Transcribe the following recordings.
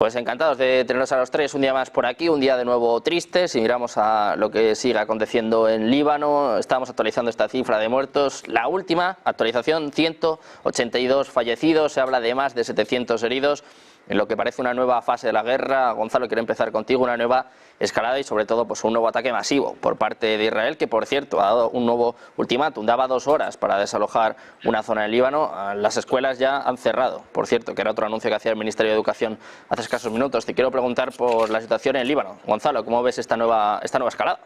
Pues encantados de teneros a los tres un día más por aquí, un día de nuevo triste. Si miramos a lo que sigue aconteciendo en Líbano, estamos actualizando esta cifra de muertos. La última actualización, 182 fallecidos, se habla de más de 700 heridos. En lo que parece una nueva fase de la guerra. Gonzalo, quiero empezar contigo, una nueva escalada y sobre todo pues un nuevo ataque masivo por parte de Israel, que por cierto ha dado un nuevo ultimátum, daba 2 horas para desalojar una zona del Líbano. Las escuelas ya han cerrado, por cierto, que era otro anuncio que hacía el Ministerio de Educación hace escasos minutos. Te quiero preguntar por la situación en Líbano. Gonzalo, ¿cómo ves esta nueva escalada?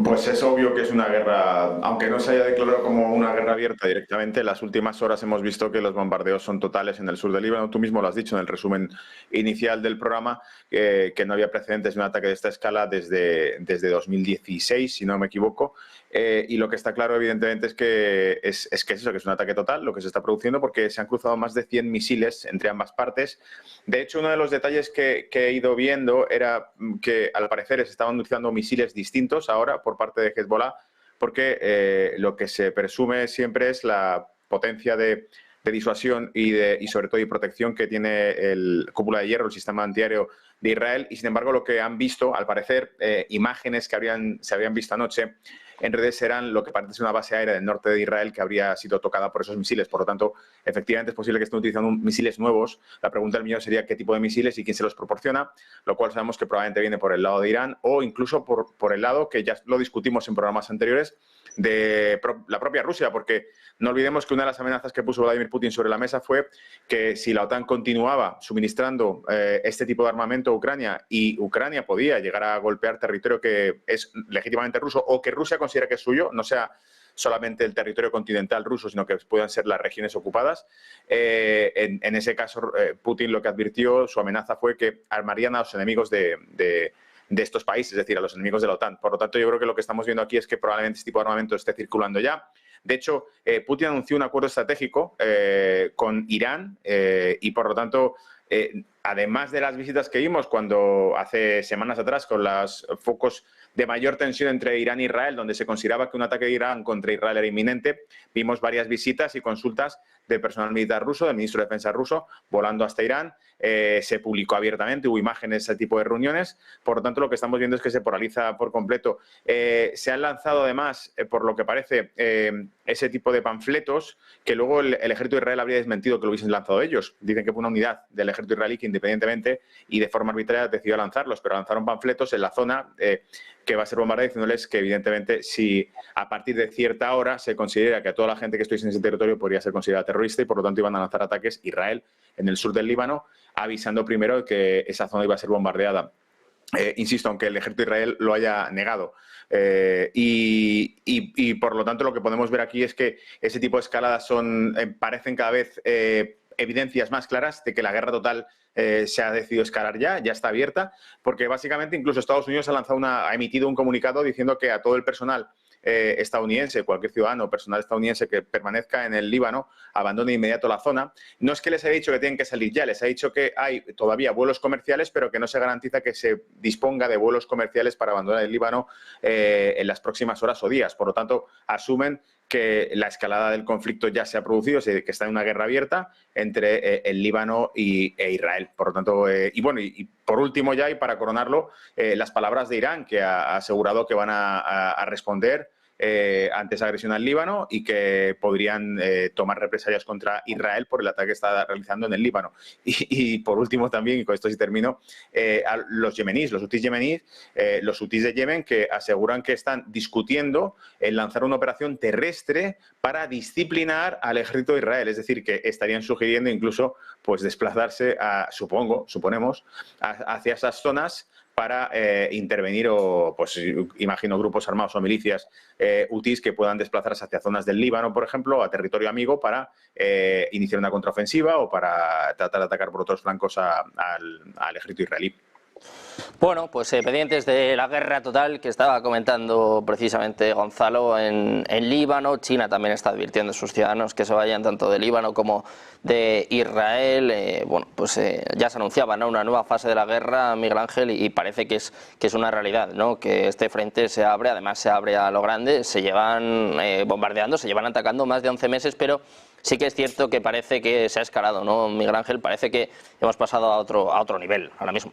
Pues es obvio que es una guerra, aunque no se haya declarado como una guerra abierta directamente, en las últimas horas hemos visto que los bombardeos son totales en el sur del Líbano. Tú mismo lo has dicho en el resumen inicial del programa, que no había precedentes de un ataque de esta escala desde 2016, si no me equivoco. Y lo que está claro, evidentemente, es que es eso, que es un ataque total, lo que se está produciendo, porque se han cruzado más de 100 misiles entre ambas partes. De hecho, uno de los detalles que he ido viendo era que, al parecer, se estaban utilizando misiles distintos ahora por parte de Hezbollah, porque lo que se presume siempre es la potencia de disuasión y sobre todo de protección que tiene el cúpula de hierro, el sistema antiaéreo de Israel. Y sin embargo, lo que han visto, al parecer, imágenes que se habían visto anoche en redes, eran lo que parece ser una base aérea del norte de Israel que habría sido tocada por esos misiles. Por lo tanto, efectivamente es posible que estén utilizando misiles nuevos. La pregunta del millón sería qué tipo de misiles y quién se los proporciona, lo cual sabemos que probablemente viene por el lado de Irán o incluso por el lado, que ya lo discutimos en programas anteriores, de la propia Rusia, porque no olvidemos que una de las amenazas que puso Vladimir Putin sobre la mesa fue que si la OTAN continuaba suministrando este tipo de armamento a Ucrania y Ucrania podía llegar a golpear territorio que es legítimamente ruso o que Rusia considera que es suyo, no sea solamente el territorio continental ruso, sino que puedan ser las regiones ocupadas. En ese caso, Putin lo que advirtió, su amenaza fue que armarían a los enemigos de estos países, es decir, a los enemigos de la OTAN. Por lo tanto, yo creo que lo que estamos viendo aquí es que probablemente este tipo de armamento esté circulando ya. De hecho, Putin anunció un acuerdo estratégico con Irán y, por lo tanto, además de las visitas que vimos cuando hace semanas atrás con los focos de mayor tensión entre Irán e Israel, donde se consideraba que un ataque de Irán contra Israel era inminente, vimos varias visitas y consultas de personal militar ruso, del ministro de Defensa ruso, volando hasta Irán. Se publicó abiertamente, hubo imágenes de ese tipo de reuniones. Por lo tanto, lo que estamos viendo es que se polariza por completo. Se han lanzado, además, por lo que parece, ese tipo de panfletos que luego el ejército de Israel habría desmentido que lo hubiesen lanzado ellos. Dicen que fue una unidad del ejército israelí que independientemente y de forma arbitraria decidió lanzarlos, pero lanzaron panfletos en la zona que va a ser bombardeada, diciéndoles que evidentemente si a partir de cierta hora se considera que a toda la gente que estuviese en ese territorio podría ser considerada terrorista y por lo tanto iban a lanzar ataques Israel en el sur del Líbano, avisando primero que esa zona iba a ser bombardeada. Insisto, aunque el ejército de Israel lo haya negado. Y por lo tanto lo que podemos ver aquí es que ese tipo de escaladas parecen cada vez evidencias más claras de que la guerra total se ha decidido escalar ya está abierta, porque básicamente incluso Estados Unidos ha emitido un comunicado diciendo que a todo el personal estadounidense, cualquier ciudadano o personal estadounidense que permanezca en el Líbano, abandone de inmediato la zona. No es que les haya dicho que tienen que salir ya, les ha dicho que hay todavía vuelos comerciales, pero que no se garantiza que se disponga de vuelos comerciales para abandonar el Líbano en las próximas horas o días. Por lo tanto, asumen que la escalada del conflicto ya se ha producido, que está en una guerra abierta entre el Líbano e Israel. Por lo tanto, y por último ya, y para coronarlo, las palabras de Irán, que ha asegurado que van a responder ante esa agresión al Líbano y que podrían tomar represalias contra Israel por el ataque que está realizando en el Líbano. Y por último también, y con esto sí termino, a los yemeníes, los hutíes yemeníes, los hutíes de Yemen, que aseguran que están discutiendo el lanzar una operación terrestre para disciplinar al ejército de Israel. Es decir, que estarían sugiriendo incluso pues desplazarse, suponemos, hacia esas zonas para intervenir o, pues imagino, grupos armados o milicias hutíes que puedan desplazarse hacia zonas del Líbano, por ejemplo, a territorio amigo para iniciar una contraofensiva o para tratar de atacar por otros flancos al ejército israelí. Bueno, pues pendientes de la guerra total que estaba comentando precisamente Gonzalo en Líbano. China también está advirtiendo a sus ciudadanos que se vayan tanto de Líbano como de Israel. Bueno, pues ya se anunciaba, ¿no?, una nueva fase de la guerra, Miguel Ángel, y parece que es una realidad, ¿no?, que este frente se abre, además se abre a lo grande, se llevan bombardeando, se llevan atacando más de 11 meses, pero sí que es cierto que parece que se ha escalado, ¿no, Miguel Ángel? Parece que hemos pasado a otro nivel ahora mismo.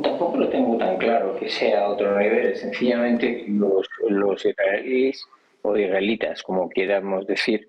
Tampoco lo tengo tan claro que sea a otro nivel. Sencillamente los israelíes o israelitas, como quieramos decir,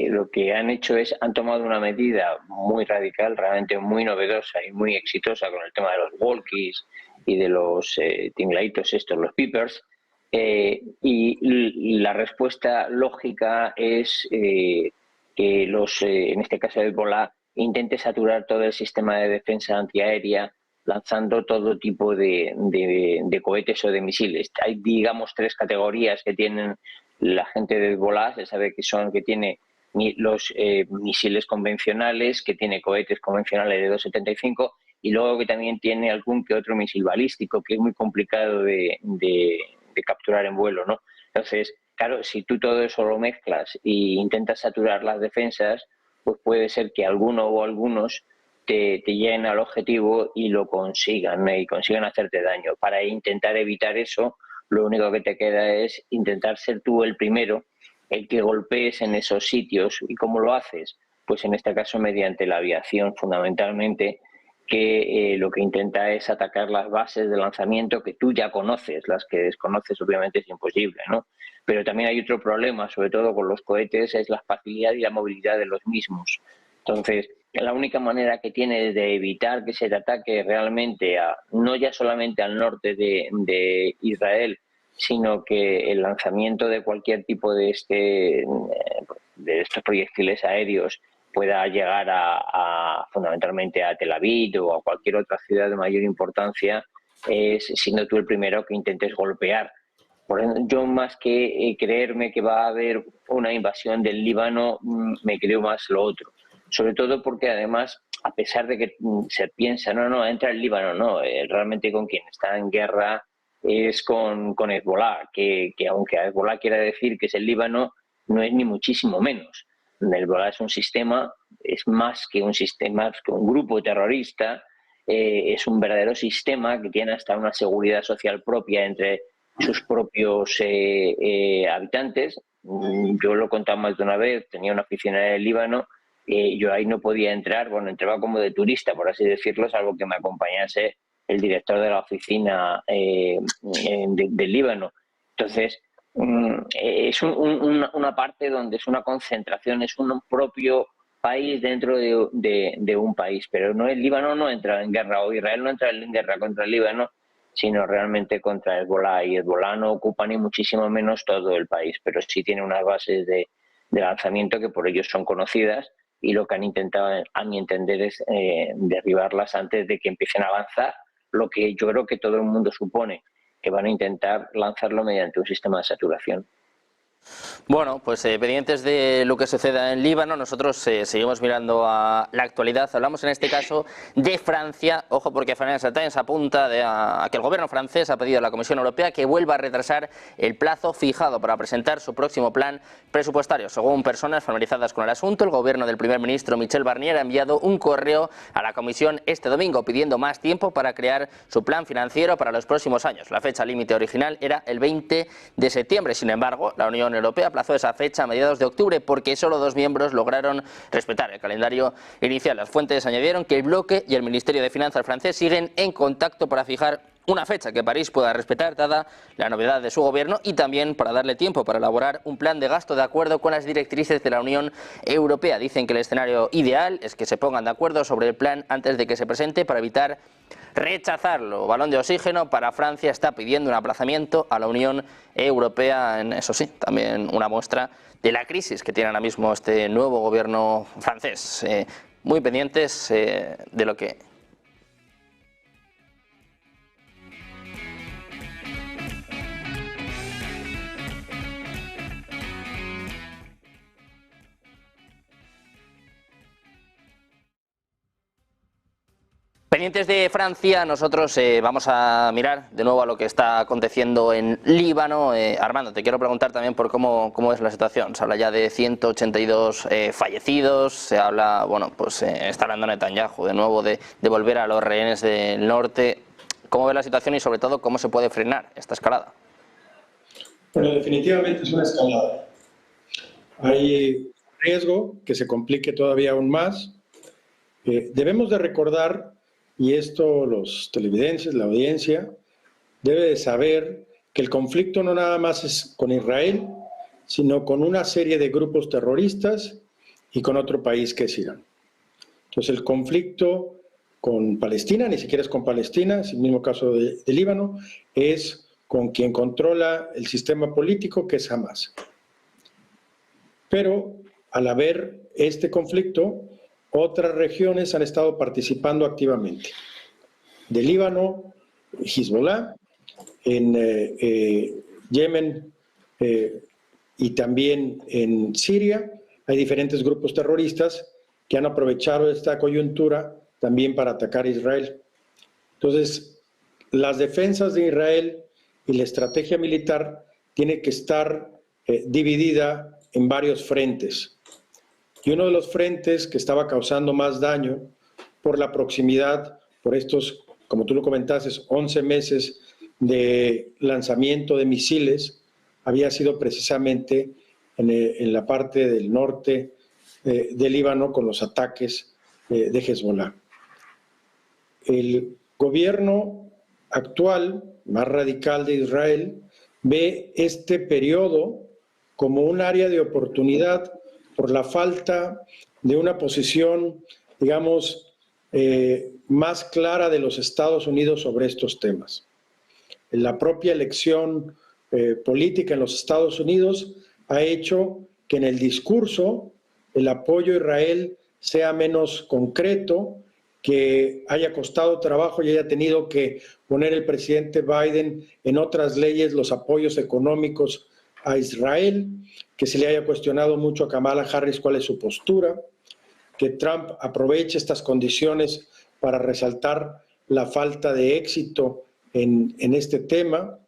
lo que han hecho es, han tomado una medida muy radical, realmente muy novedosa y muy exitosa con el tema de los walkies y de los tinglaitos estos, los peepers, y la respuesta lógica es que en este caso Hezbollah, intente saturar todo el sistema de defensa antiaérea lanzando todo tipo de cohetes o de misiles. Hay, digamos, tres categorías que tienen la gente de Hezbollah. Se sabe que tiene los misiles convencionales, que tiene cohetes convencionales de 2,75 y luego que también tiene algún que otro misil balístico, que es muy complicado de capturar en vuelo, ¿no? Entonces, claro, si tú todo eso lo mezclas e intentas saturar las defensas, pues puede ser que alguno o algunos te lleguen al objetivo y lo consigan, y consigan hacerte daño. Para intentar evitar eso, lo único que te queda es intentar ser tú el primero, el que golpees en esos sitios. ¿Y cómo lo haces? Pues en este caso mediante la aviación, fundamentalmente, que lo que intenta es atacar las bases de lanzamiento que tú ya conoces. Las que desconoces obviamente es imposible, ¿no? Pero también hay otro problema, sobre todo con los cohetes, es la facilidad y la movilidad de los mismos. Entonces, la única manera que tienes de evitar que se te ataque realmente, no ya solamente al norte de Israel, sino que el lanzamiento de cualquier tipo de estos proyectiles aéreos pueda llegar fundamentalmente a Tel Aviv o a cualquier otra ciudad de mayor importancia, es siendo tú el primero que intentes golpear. Yo, más que creerme que va a haber una invasión del Líbano, me creo más lo otro. Sobre todo porque además, a pesar de que se piensa, no, entra el Líbano, no, realmente con quien está en guerra es con Hezbollah, que aunque a Hezbollah quiera decir que es el Líbano, no es ni muchísimo menos. Hezbollah es un sistema, es más que un sistema, es que un grupo terrorista, es un verdadero sistema que tiene hasta una seguridad social propia entre sus propios habitantes. Yo lo he contado más de una vez, tenía una oficina en el Líbano, yo ahí no podía entrar, bueno, entraba como de turista, por así decirlo, salvo que me acompañase el director de la oficina del Líbano. Entonces, es una parte donde es una concentración, es un propio país dentro de un país, pero no, el Líbano no entra en guerra, o Israel no entra en guerra contra el Líbano, sino realmente contra Hezbollah, y Hezbollah no ocupa ni muchísimo menos todo el país, pero sí tiene unas bases de lanzamiento que por ellos son conocidas, y lo que han intentado, a mi entender, es derribarlas antes de que empiecen a avanzar, lo que yo creo que todo el mundo supone, que van a intentar lanzarlo mediante un sistema de saturación. Bueno, pues pendientes de lo que suceda en Líbano, nosotros seguimos mirando a la actualidad. Hablamos en este caso de Francia. Ojo, porque Financial Times apunta a que el gobierno francés ha pedido a la Comisión Europea que vuelva a retrasar el plazo fijado para presentar su próximo plan presupuestario. Según personas familiarizadas con el asunto, el gobierno del primer ministro Michel Barnier ha enviado un correo a la Comisión este domingo pidiendo más tiempo para crear su plan financiero para los próximos años. La fecha límite original era el 20 de septiembre. Sin embargo, la Unión Europea aplazó esa fecha a mediados de octubre porque solo 2 miembros lograron respetar el calendario inicial. Las fuentes añadieron que el bloque y el Ministerio de Finanzas francés siguen en contacto para fijar una fecha que París pueda respetar dada la novedad de su gobierno, y también para darle tiempo para elaborar un plan de gasto de acuerdo con las directrices de la Unión Europea. Dicen que el escenario ideal es que se pongan de acuerdo sobre el plan antes de que se presente para evitar rechazarlo. Balón de oxígeno para Francia, está pidiendo un aplazamiento a la Unión Europea, eso sí, también una muestra de la crisis que tiene ahora mismo este nuevo gobierno francés. Muy pendientes de lo que Pendientes de Francia, nosotros vamos a mirar de nuevo a lo que está aconteciendo en Líbano. Armando, te quiero preguntar también por cómo es la situación. Se habla ya de 182 fallecidos, se habla, bueno, pues está hablando Netanyahu de nuevo de volver a los rehenes del norte. ¿Cómo ve la situación y sobre todo cómo se puede frenar esta escalada? Bueno, definitivamente es una escalada. Hay riesgo que se complique todavía aún más. Debemos de recordar, y esto los televidentes, la audiencia, debe de saber que el conflicto no nada más es con Israel, sino con una serie de grupos terroristas y con otro país que es Irán. Entonces el conflicto con Palestina, ni siquiera es con Palestina, es el mismo caso de Líbano, es con quien controla el sistema político, que es Hamas. Pero al haber este conflicto, otras regiones han estado participando activamente. De Líbano, Hezbollah, en Yemen y también en Siria, hay diferentes grupos terroristas que han aprovechado esta coyuntura también para atacar a Israel. Entonces, las defensas de Israel y la estrategia militar tiene que estar dividida en varios frentes. Y uno de los frentes que estaba causando más daño por la proximidad, por estos, como tú lo comentaste, 11 meses de lanzamiento de misiles, había sido precisamente en la parte del norte de Líbano con los ataques de Hezbollah. El gobierno actual, más radical de Israel, ve este periodo como un área de oportunidad por la falta de una posición, digamos, más clara de los Estados Unidos sobre estos temas. La propia elección política en los Estados Unidos ha hecho que en el discurso el apoyo a Israel sea menos concreto, que haya costado trabajo y haya tenido que poner el presidente Biden en otras leyes los apoyos económicos a Israel, que se le haya cuestionado mucho a Kamala Harris cuál es su postura, que Trump aproveche estas condiciones para resaltar la falta de éxito en este tema.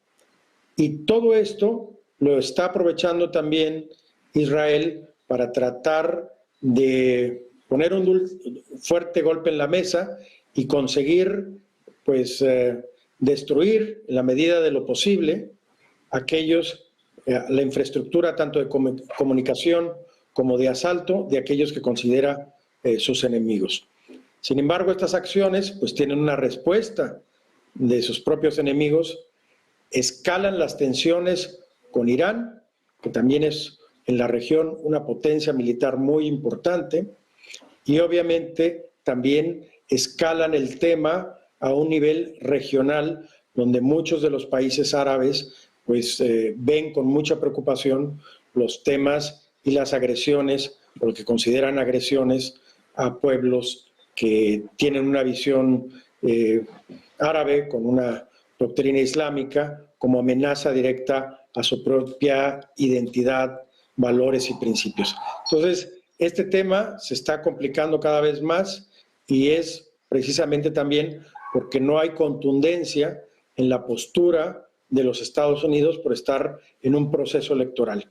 Y todo esto lo está aprovechando también Israel para tratar de poner un fuerte golpe en la mesa y conseguir, pues, destruir en la medida de lo posible la infraestructura tanto de comunicación como de asalto de aquellos que considera sus enemigos. Sin embargo, estas acciones pues tienen una respuesta de sus propios enemigos, escalan las tensiones con Irán, que también es en la región una potencia militar muy importante, y obviamente también escalan el tema a un nivel regional donde muchos de los países árabes pues ven con mucha preocupación los temas y las agresiones, o lo que consideran agresiones a pueblos que tienen una visión árabe con una doctrina islámica como amenaza directa a su propia identidad, valores y principios. Entonces, este tema se está complicando cada vez más y es precisamente también porque no hay contundencia en la postura de los Estados Unidos por estar en un proceso electoral.